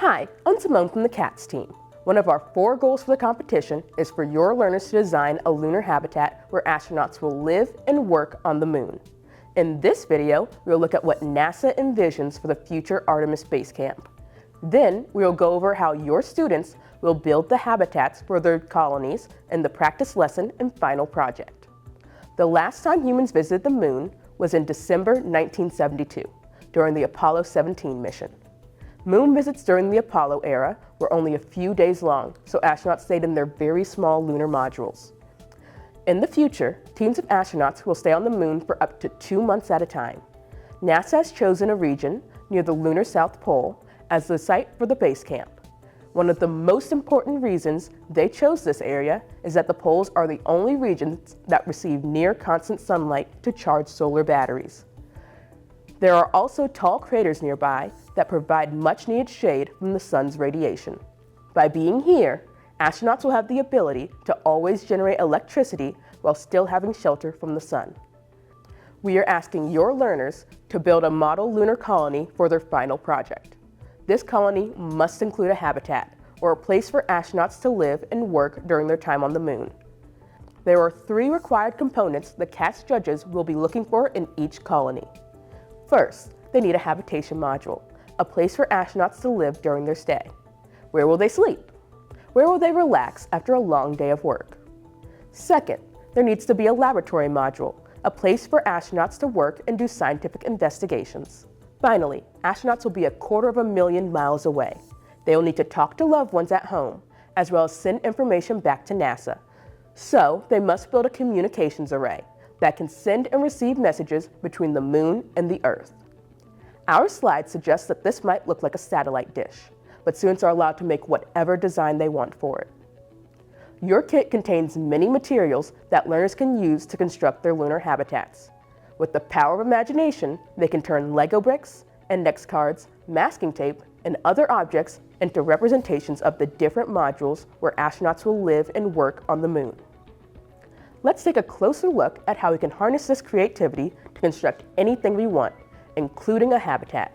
Hi, I'm Simone from the CATS team. One of our 4 goals for the competition is for your learners to design a lunar habitat where astronauts will live and work on the moon. In this video, we'll look at what NASA envisions for the future Artemis Space Camp. Then, we'll go over how your students will build the habitats for their colonies in the practice lesson and final project. The last time humans visited the moon was in December 1972, during the Apollo 17 mission. Moon visits during the Apollo era were only a few days long, so astronauts stayed in their very small lunar modules. In the future, teams of astronauts will stay on the moon for up to 2 months at a time. NASA has chosen a region near the lunar South Pole as the site for the base camp. One of the most important reasons they chose this area is that the poles are the only regions that receive near constant sunlight to charge solar batteries. There are also tall craters nearby that provide much-needed shade from the sun's radiation. By being here, astronauts will have the ability to always generate electricity while still having shelter from the sun. We are asking your learners to build a model lunar colony for their final project. This colony must include a habitat, or a place for astronauts to live and work during their time on the moon. There are 3 required components the CATS judges will be looking for in each colony. First, they need a habitation module, a place for astronauts to live during their stay. Where will they sleep? Where will they relax after a long day of work? Second, there needs to be a laboratory module, a place for astronauts to work and do scientific investigations. Finally, astronauts will be 250,000 miles away. They will need to talk to loved ones at home, as well as send information back to NASA. So, they must build a communications array that can send and receive messages between the moon and the Earth. Our slide suggests that this might look like a satellite dish, but students are allowed to make whatever design they want for it. Your kit contains many materials that learners can use to construct their lunar habitats. With the power of imagination, they can turn Lego bricks, index cards, masking tape, and other objects into representations of the different modules where astronauts will live and work on the moon. Let's take a closer look at how we can harness this creativity to construct anything we want, including a habitat.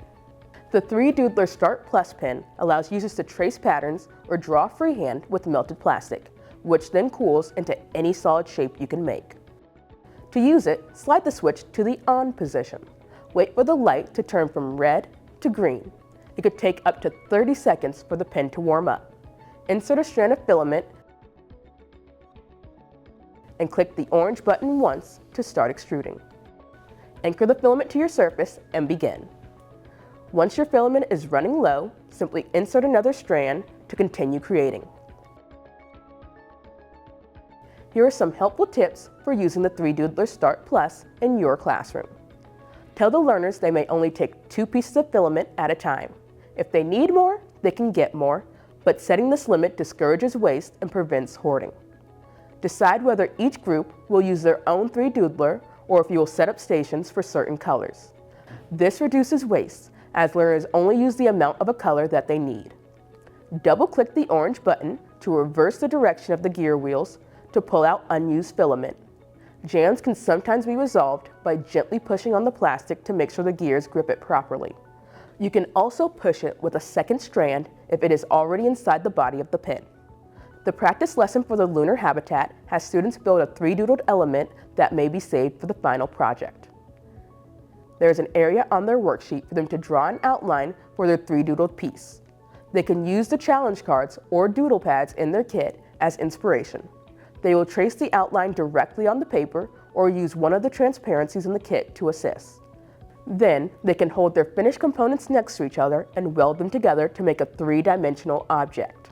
The 3-Doodler Start Plus pen allows users to trace patterns or draw freehand with melted plastic, which then cools into any solid shape you can make. To use it, slide the switch to the on position. Wait for the light to turn from red to green. It could take up to 30 seconds for the pen to warm up. Insert a strand of filament and click the orange button once to start extruding. Anchor the filament to your surface and begin. Once your filament is running low, simply insert another strand to continue creating. Here are some helpful tips for using the 3-Doodler Start Plus in your classroom. Tell the learners they may only take 2 pieces of filament at a time. If they need more, they can get more, but setting this limit discourages waste and prevents hoarding. Decide whether each group will use their own 3-Doodler or if you will set up stations for certain colors. This reduces waste, as learners only use the amount of a color that they need. Double-click the orange button to reverse the direction of the gear wheels to pull out unused filament. Jams can sometimes be resolved by gently pushing on the plastic to make sure the gears grip it properly. You can also push it with a second strand if it is already inside the body of the pen. The practice lesson for the lunar habitat has students build a 3-doodled element that may be saved for the final project. There is an area on their worksheet for them to draw an outline for their 3-doodled piece. They can use the challenge cards or doodle pads in their kit as inspiration. They will trace the outline directly on the paper or use one of the transparencies in the kit to assist. Then, they can hold their finished components next to each other and weld them together to make a 3-dimensional object.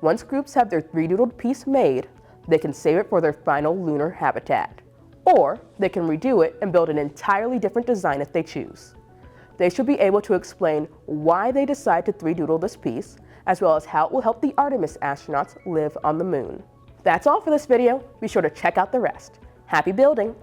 Once groups have their 3-doodled piece made, they can save it for their final lunar habitat. Or they can redo it and build an entirely different design if they choose. They should be able to explain why they decide to 3-doodle this piece, as well as how it will help the Artemis astronauts live on the moon. That's all for this video. Be sure to check out the rest. Happy building!